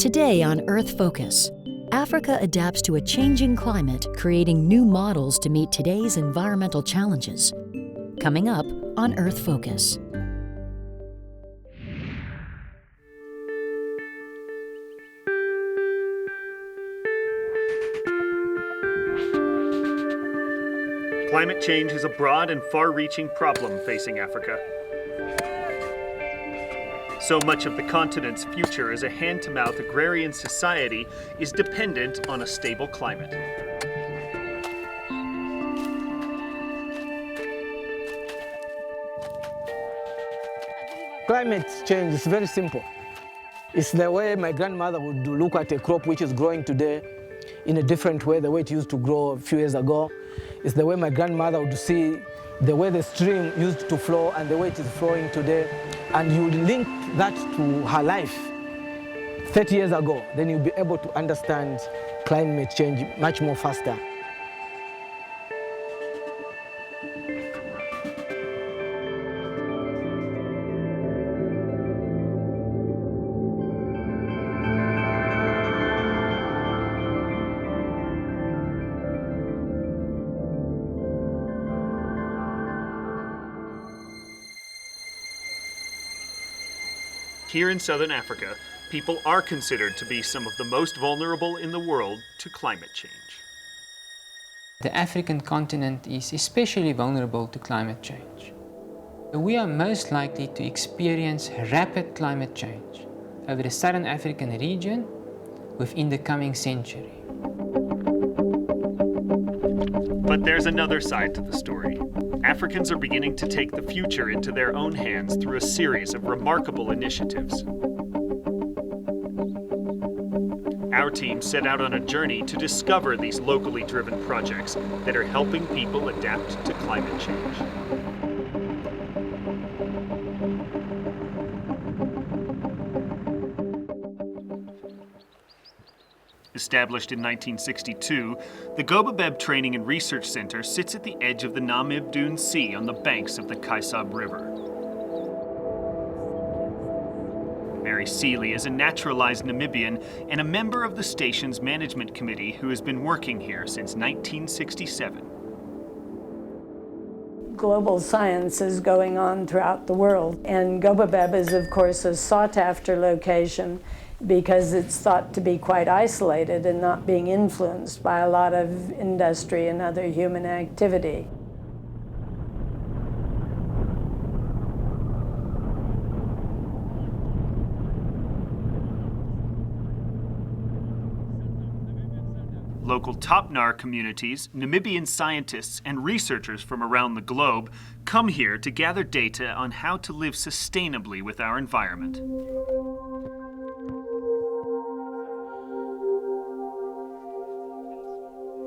Today on Earth Focus, Africa adapts to a changing climate, creating new models to meet today's environmental challenges. Coming up on Earth Focus. Climate change is a broad and far-reaching problem facing Africa. So much of the continent's future as a hand-to-mouth agrarian society is dependent on a stable climate. Climate change is very simple. It's the way my grandmother would look at a crop which is growing today in a different way, the way it used to grow a few years ago. It's the way my grandmother would see the way the stream used to flow and the way it is flowing today. And you would link that to her life 30 years ago. Then you'll be able to understand climate change much more faster. Here in southern Africa, people are considered to be some of the most vulnerable in the world to climate change. The African continent is especially vulnerable to climate change. We are most likely to experience rapid climate change over the southern African region within the coming century. But there's another side to the story. Africans are beginning to take the future into their own hands through a series of remarkable initiatives. Our team set out on a journey to discover these locally driven projects that are helping people adapt to climate change. Established in 1962, the Gobabeb Training and Research Center sits at the edge of the Namib Dune Sea on the banks of the Kaisab River. Mary Seeley is a naturalized Namibian and a member of the station's management committee who has been working here since 1967. Global science is going on throughout the world, and Gobabeb is, of course, a sought-after location because it's thought to be quite isolated and not being influenced by a lot of industry and other human activity. Local Topnar communities, Namibian scientists, and researchers from around the globe come here to gather data on how to live sustainably with our environment.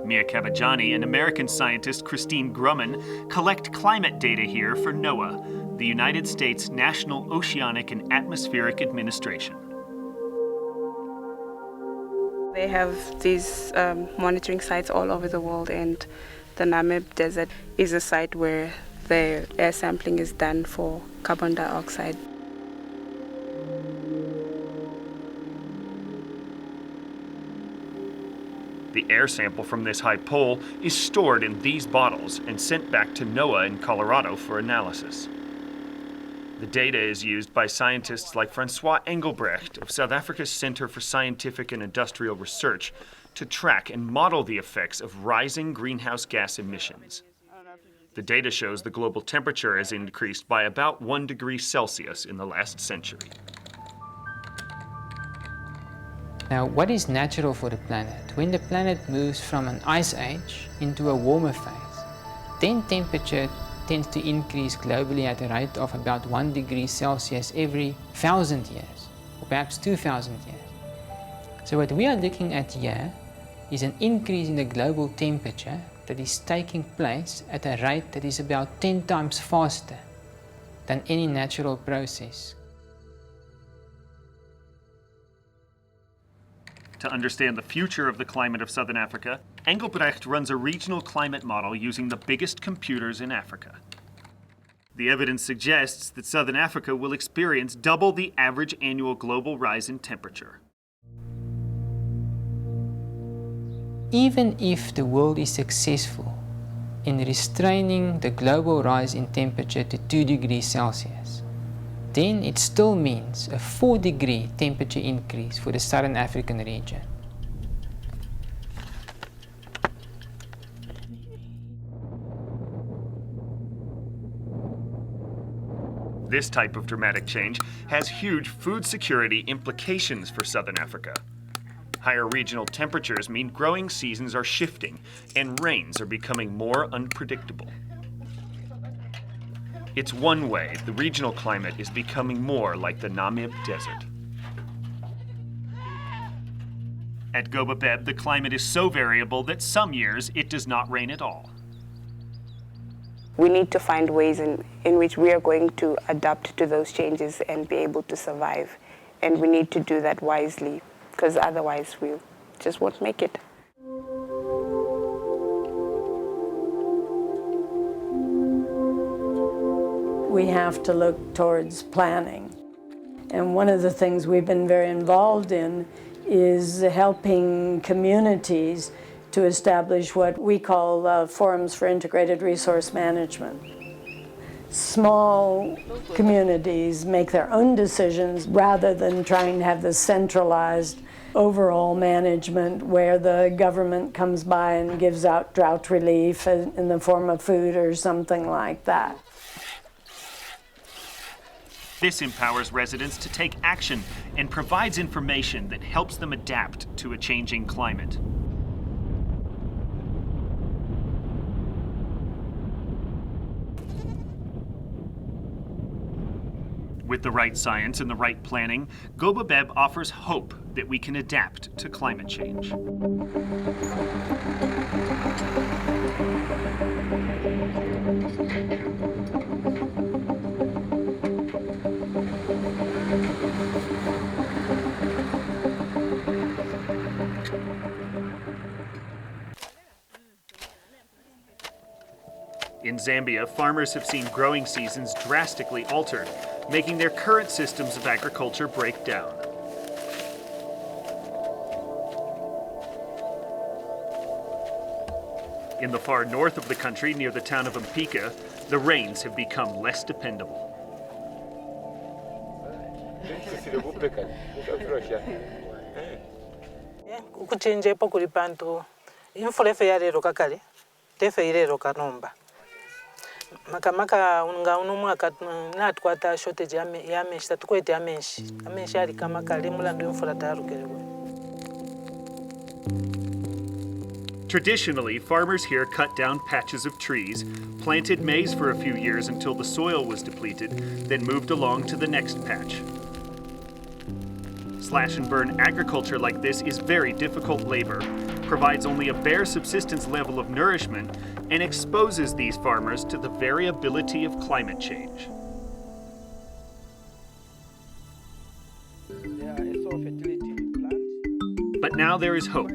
Mia Kabajani and American scientist Christine Grumman collect climate data here for NOAA, the United States National Oceanic and Atmospheric Administration. They have these monitoring sites all over the world, and the Namib Desert is a site where the air sampling is done for carbon dioxide. The air sample from this high pole is stored in these bottles and sent back to NOAA in Colorado for analysis. The data is used by scientists like Francois Engelbrecht of South Africa's Center for Scientific and Industrial Research to track and model the effects of rising greenhouse gas emissions. The data shows the global temperature has increased by about 1 degree Celsius in the last century. Now, what is natural for the planet? When the planet moves from an ice age into a warmer phase, then temperature tends to increase globally at a rate of about 1 degree Celsius every 1,000 years, or perhaps 2,000 years. So what we are looking at here is an increase in the global temperature that is taking place at a rate that is about 10 times faster than any natural process. To understand the future of the climate of southern Africa, Engelbrecht runs a regional climate model using the biggest computers in Africa. The evidence suggests that southern Africa will experience double the average annual global rise in temperature. even if the world is successful in restraining the global rise in temperature to 2 degrees Celsius, then it still means a 4-degree temperature increase for the southern African region. This type of dramatic change has huge food security implications for southern Africa. Higher regional temperatures mean growing seasons are shifting and rains are becoming more unpredictable. It's one way the regional climate is becoming more like the Namib Desert. At Gobabeb, the climate is so variable that some years it does not rain at all. We need to find ways in which we are going to adapt to those changes and be able to survive. And we need to do that wisely, because otherwise we just won't make it. We have to look towards planning. And one of the things we've been very involved in is helping communities to establish what we call forums for integrated resource management. Small communities make their own decisions rather than trying to have the centralized overall management where the government comes by and gives out drought relief in the form of food or something like that. This empowers residents to take action and provides information that helps them adapt to a changing climate. With the right science and the right planning, Gobabeb offers hope that we can adapt to climate change. In Zambia, farmers have seen growing seasons drastically altered, making their current systems of agriculture break down. In the far north of the country, near the town of Mpika, the rains have become less dependable. Kuchinje pokuli pantu imfule fe yale roka kale tefe ile roka nomba makamaka unga unomwaka natkwata shortage ya meshi tatukwete ameshi ali kama kale mulando imfula tarukelewe. Traditionally, farmers here cut down patches of trees, planted maize for a few years until the soil was depleted, then moved along to the next patch. Slash and burn agriculture like this is very difficult labor, provides only a bare subsistence level of nourishment, and exposes these farmers to the variability of climate change. But now there is hope.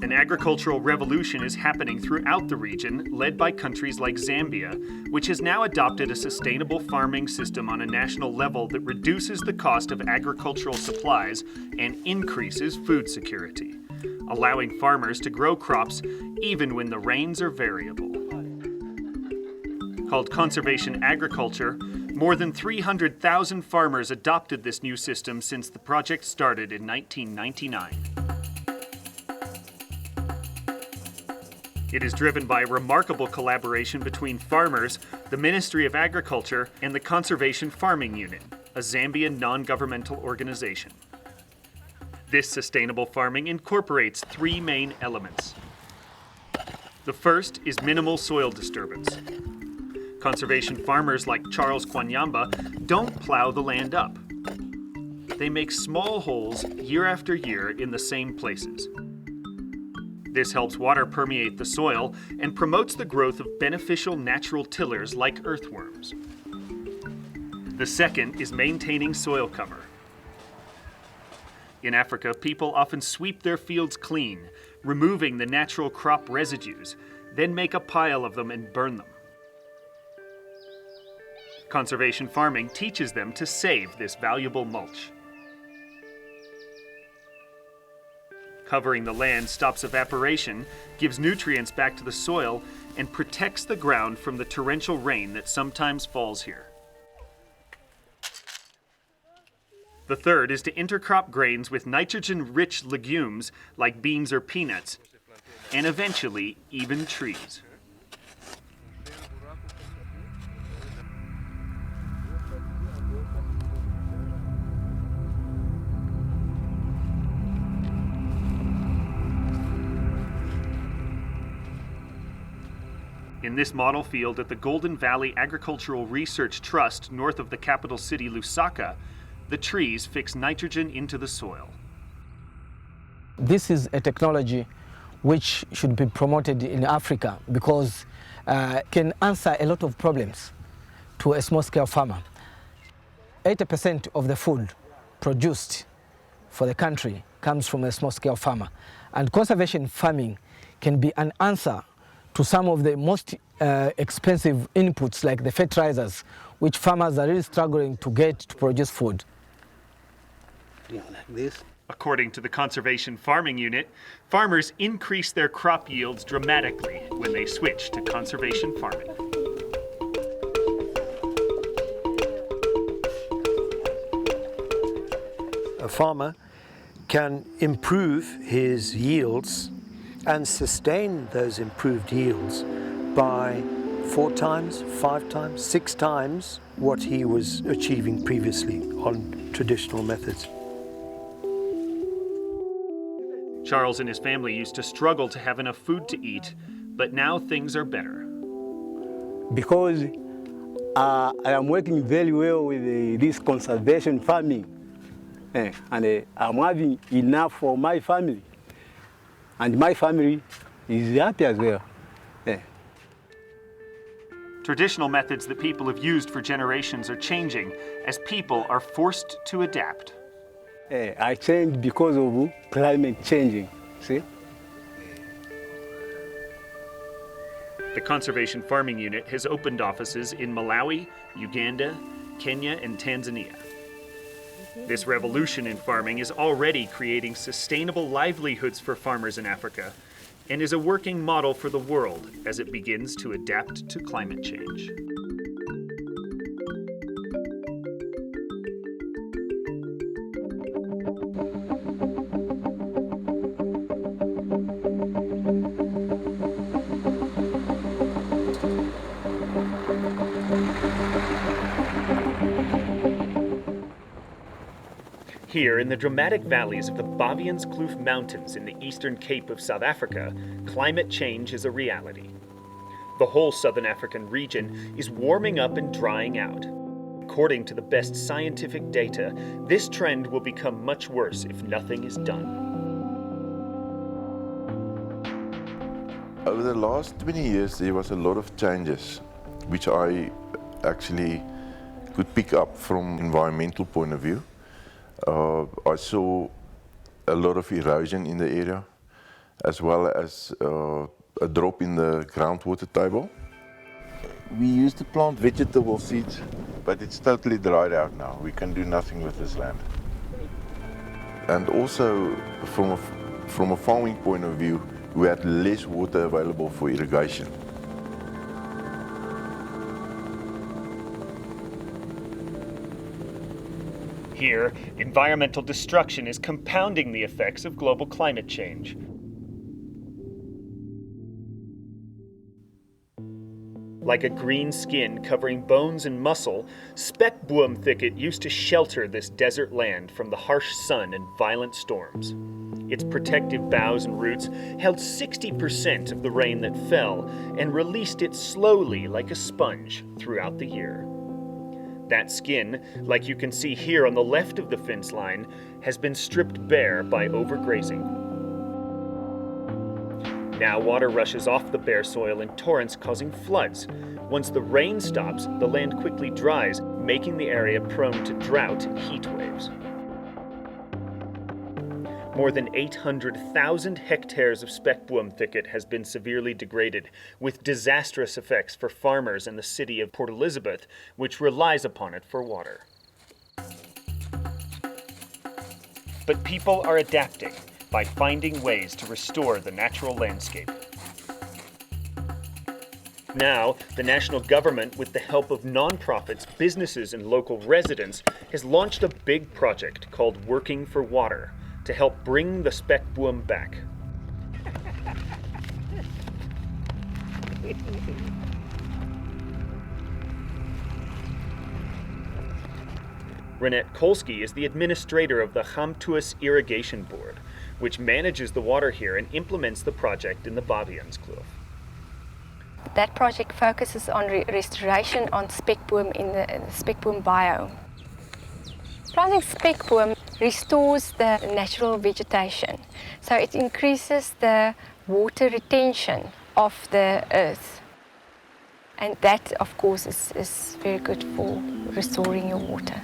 An agricultural revolution is happening throughout the region, led by countries like Zambia, which has now adopted a sustainable farming system on a national level that reduces the cost of agricultural supplies and increases food security, allowing farmers to grow crops even when the rains are variable. Called conservation agriculture, more than 300,000 farmers adopted this new system since the project started in 1999. It is driven by remarkable collaboration between farmers, the Ministry of Agriculture, and the Conservation Farming Unit, a Zambian non-governmental organization. This sustainable farming incorporates three main elements. The first is minimal soil disturbance. Conservation farmers like Charles Kwanyamba don't plow the land up. They make small holes year after year in the same places. This helps water permeate the soil and promotes the growth of beneficial natural tillers like earthworms. The second is maintaining soil cover. In Africa, people often sweep their fields clean, removing the natural crop residues, then make a pile of them and burn them. Conservation farming teaches them to save this valuable mulch. Covering the land stops evaporation, gives nutrients back to the soil, and protects the ground from the torrential rain that sometimes falls here. The third is to intercrop grains with nitrogen-rich legumes like beans or peanuts, and eventually even trees. In this model field at the Golden Valley Agricultural Research Trust north of the capital city Lusaka, the trees fix nitrogen into the soil. This is a technology which should be promoted in Africa because it can answer a lot of problems to a small-scale farmer. 80% of the food produced for the country comes from a small-scale farmer, and conservation farming can be an answer to some of the most expensive inputs like the fertilizers, which farmers are really struggling to get to produce food. Like this. According to the Conservation Farming Unit, farmers increase their crop yields dramatically when they switch to conservation farming. A farmer can improve his yields and sustain those improved yields by 4 times, 5 times, 6 times what he was achieving previously on traditional methods. Charles and his family used to struggle to have enough food to eat, but now things are better. Because I am working very well with this conservation farming, and I'm having enough for my family, and my family is happy as well. Traditional methods that people have used for generations are changing as people are forced to adapt. I changed because of climate changing, see? The Conservation Farming Unit has opened offices in Malawi, Uganda, Kenya, and Tanzania. This revolution in farming is already creating sustainable livelihoods for farmers in Africa and is a working model for the world as it begins to adapt to climate change. Here, in the dramatic valleys of the Baviaanskloof Mountains in the eastern Cape of South Africa, climate change is a reality. The whole southern African region is warming up and drying out. According to the best scientific data, this trend will become much worse if nothing is done. Over the last 20 years, there was a lot of changes, which I actually could pick up from an environmental point of view. I saw a lot of erosion in the area, as well as a drop in the groundwater table. We used to plant vegetable seeds, but it's totally dried out now. We can do nothing with this land. And also, from a farming point of view, we had less water available for irrigation. Here, environmental destruction is compounding the effects of global climate change. Like a green skin covering bones and muscle, spekboom thicket used to shelter this desert land from the harsh sun and violent storms. Its protective boughs and roots held 60% of the rain that fell and released it slowly like a sponge throughout the year. That skin, like you can see here on the left of the fence line, has been stripped bare by overgrazing. Now water rushes off the bare soil in torrents, causing floods. Once the rain stops, the land quickly dries, making the area prone to drought and heat waves. More than 800,000 hectares of spekboom thicket has been severely degraded, with disastrous effects for farmers in the city of Port Elizabeth, which relies upon it for water. But people are adapting. by finding ways to restore the natural landscape. Now, the national government, with the help of nonprofits, businesses, and local residents, has launched a big project called Working for Water to help bring the spekboom back. Renette Kolsky is the administrator of the Gamtuas Irrigation Board, which manages the water here and implements the project in the Bavianskloof. That project focuses on restoration on spekboom in the spekboom biome. Planting spekboom restores the natural vegetation, so it increases the water retention of the earth. And that, of course, is very good for restoring your water.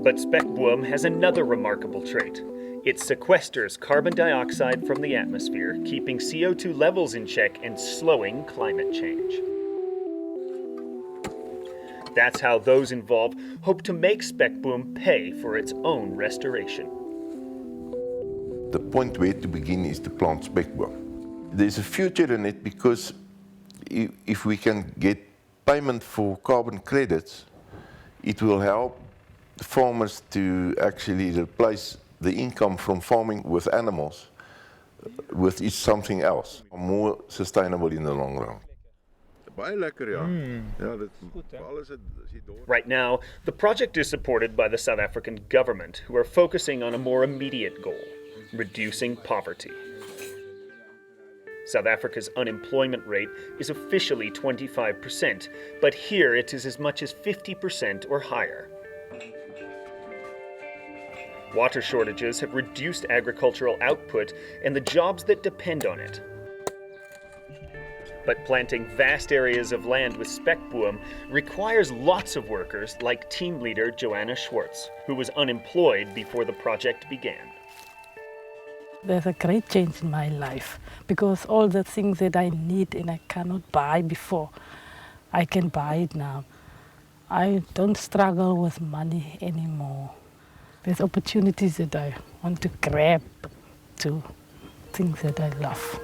But spekboom has another remarkable trait. It sequesters carbon dioxide from the atmosphere, keeping CO2 levels in check and slowing climate change. That's how those involved hope to make spekboom pay for its own restoration. The point where to begin is to plant spekboom. There's a future in it because if we can get payment for carbon credits, it will help farmers to actually replace the income from farming with animals with something else, more sustainable in the long run. Right now, the project is supported by the South African government, who are focusing on a more immediate goal: reducing poverty. South Africa's unemployment rate is officially 25%, but here it is as much as 50% or higher. Water shortages have reduced agricultural output and the jobs that depend on it. But planting vast areas of land with spekboom requires lots of workers like team leader Joanna Schwartz, who was unemployed before the project began. There's a great change in my life because all the things that I need and I cannot buy before, I can buy it now. I don't struggle with money anymore. There's opportunities that I want to grab to things that I love.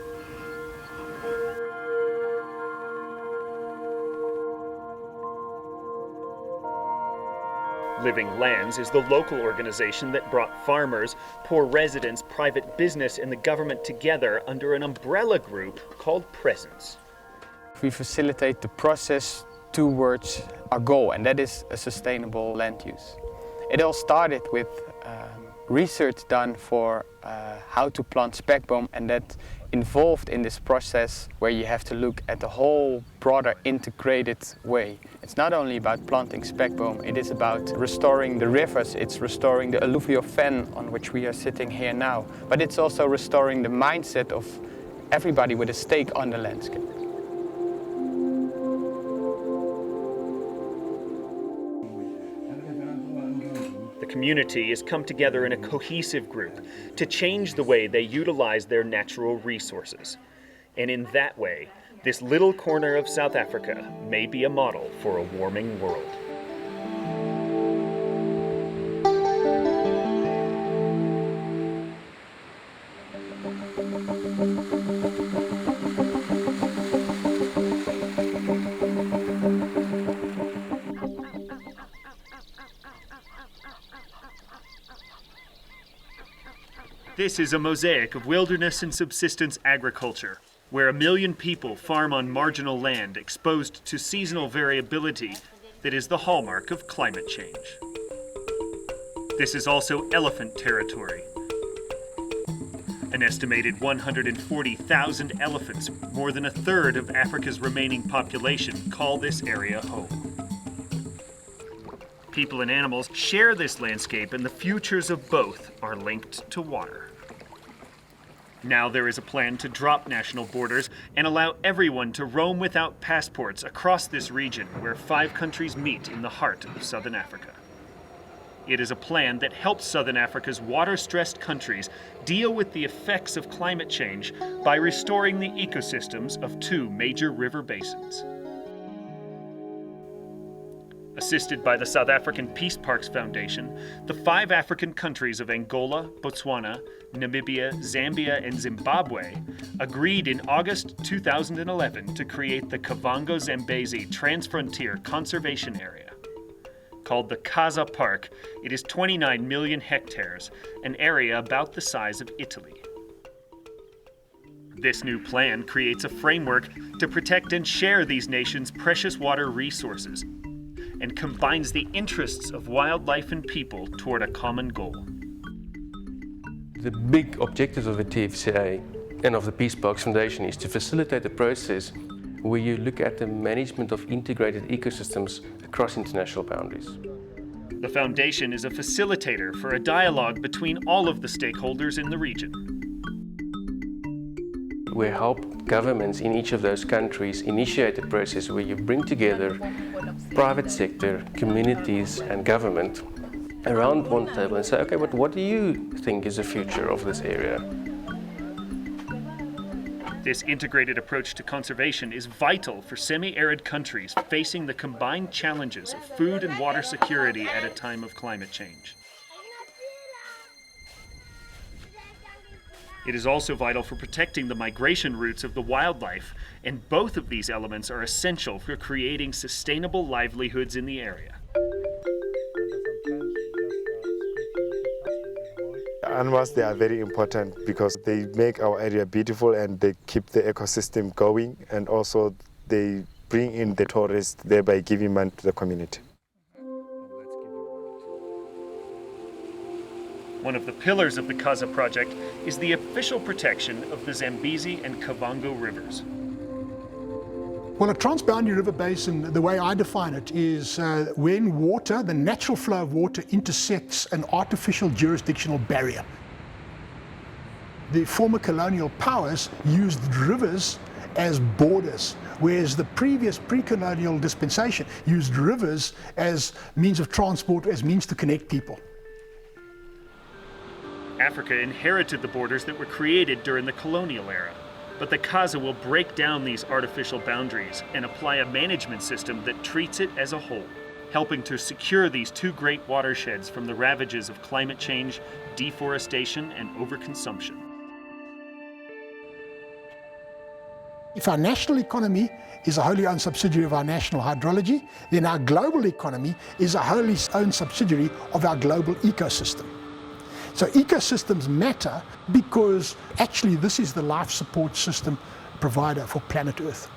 Living Lands is the local organization that brought farmers, poor residents, private business, and the government together under an umbrella group called Presence. We facilitate the process towards our goal, and that is a sustainable land use. It all started with research done for how to plant spekboom, and that involved in this process where you have to look at the whole broader integrated way. It's not only about planting spekboom, it is about restoring the rivers, it's restoring the alluvial fen on which we are sitting here now, but it's also restoring the mindset of everybody with a stake on the landscape. The community has come together in a cohesive group to change the way they utilize their natural resources. And in that way, this little corner of South Africa may be a model for a warming world. This is a mosaic of wilderness and subsistence agriculture, where 1 million people farm on marginal land exposed to seasonal variability that is the hallmark of climate change. This is also elephant territory. An estimated 140,000 elephants, more than a third of Africa's remaining population, call this area home. People and animals share this landscape, and the futures of both are linked to water. Now there is a plan to drop national borders and allow everyone to roam without passports across this region where 5 countries meet in the heart of Southern Africa. It is a plan that helps Southern Africa's water-stressed countries deal with the effects of climate change by restoring the ecosystems of 2 major river basins. Assisted by the South African Peace Parks Foundation, the 5 African countries of Angola, Botswana, Namibia, Zambia, and Zimbabwe agreed in August 2011 to create the Kavango-Zambezi Transfrontier Conservation Area. Called the Casa Park, it is 29 million hectares, an area about the size of Italy. This new plan creates a framework to protect and share these nations' precious water resources and combines the interests of wildlife and people toward a common goal. The big objective of the TFCA and of the Peace Parks Foundation is to facilitate a process where you look at the management of integrated ecosystems across international boundaries. The Foundation is a facilitator for a dialogue between all of the stakeholders in the region. We help governments in each of those countries initiate a process where you bring together private sector, communities and government around one table and say, okay, but what do you think is the future of this area? This integrated approach to conservation is vital for semi-arid countries facing the combined challenges of food and water security at a time of climate change. It is also vital for protecting the migration routes of the wildlife, and both of these elements are essential for creating sustainable livelihoods in the area. Animals, they are very important because they make our area beautiful and they keep the ecosystem going, and also they bring in the tourists, thereby giving money to the community. One of the pillars of the Casa project is the official protection of the Zambezi and Kavango rivers. Well, a transboundary river basin, the way I define it, is when water, the natural flow of water, intersects an artificial jurisdictional barrier. The former colonial powers used rivers as borders, whereas the previous pre-colonial dispensation used rivers as means of transport, as means to connect people. Africa inherited the borders that were created during the colonial era, but the Casa will break down these artificial boundaries and apply a management system that treats it as a whole, helping to secure these 2 great watersheds from the ravages of climate change, deforestation, and overconsumption. If our national economy is a wholly owned subsidiary of our national hydrology, then our global economy is a wholly owned subsidiary of our global ecosystem. So ecosystems matter because actually this is the life support system provider for planet Earth.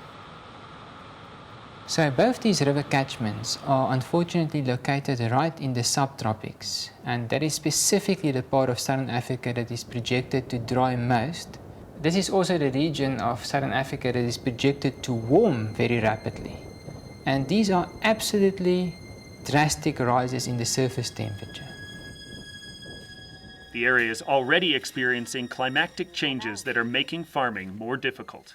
So both these river catchments are unfortunately located right in the subtropics, and that is specifically the part of Southern Africa that is projected to dry most. This is also the region of Southern Africa that is projected to warm very rapidly. And these are absolutely drastic rises in the surface temperature. The area is already experiencing climatic changes that are making farming more difficult.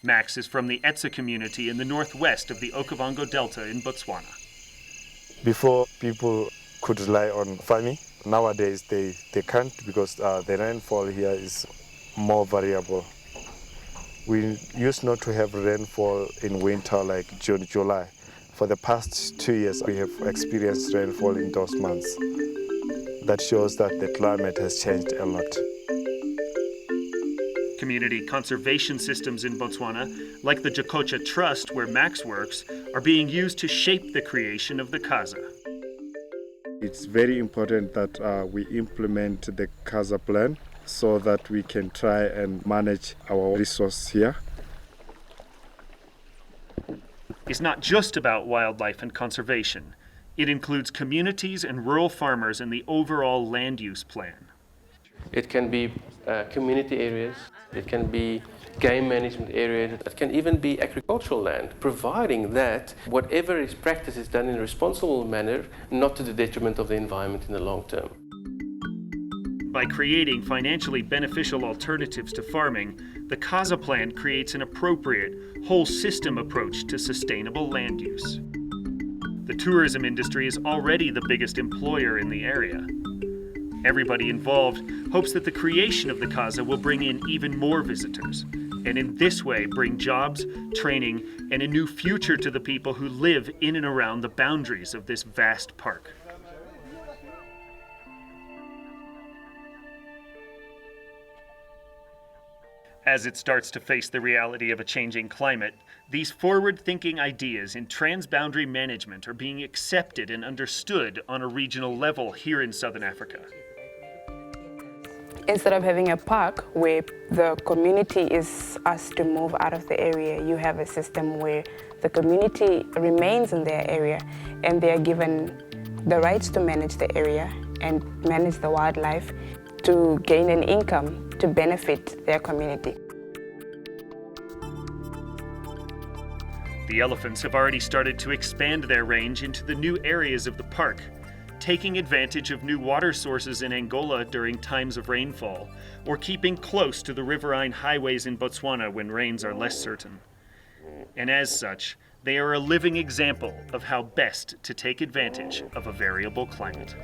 Max is from the Etsa community in the northwest of the Okavango Delta in Botswana. Before, people could rely on farming. Nowadays, they can't because the rainfall here is more variable. We used not to have rainfall in winter like June, July. For the past 2 years, we have experienced rainfall in those months. That shows that the climate has changed a lot. Community conservation systems in Botswana, like the Jakocha Trust where Max works, are being used to shape the creation of the Casa. It's very important that we implement the Casa plan so that we can try and manage our resource here. It's not just about wildlife and conservation. It includes communities and rural farmers in the overall land use plan. It can be community areas, it can be game management areas, it can even be agricultural land, providing that whatever is practiced is done in a responsible manner, not to the detriment of the environment in the long term. By creating financially beneficial alternatives to farming, the Casa plan creates an appropriate, whole system approach to sustainable land use. The tourism industry is already the biggest employer in the area. Everybody involved hopes that the creation of the Casa will bring in even more visitors, and in this way bring jobs, training, and a new future to the people who live in and around the boundaries of this vast park. As it starts to face the reality of a changing climate, these forward-thinking ideas in transboundary management are being accepted and understood on a regional level here in Southern Africa. Instead of having a park where the community is asked to move out of the area, you have a system where the community remains in their area and they are given the rights to manage the area and manage the wildlife to gain an income to benefit their community. The elephants have already started to expand their range into the new areas of the park, taking advantage of new water sources in Angola during times of rainfall, or keeping close to the riverine highways in Botswana when rains are less certain. And as such, they are a living example of how best to take advantage of a variable climate.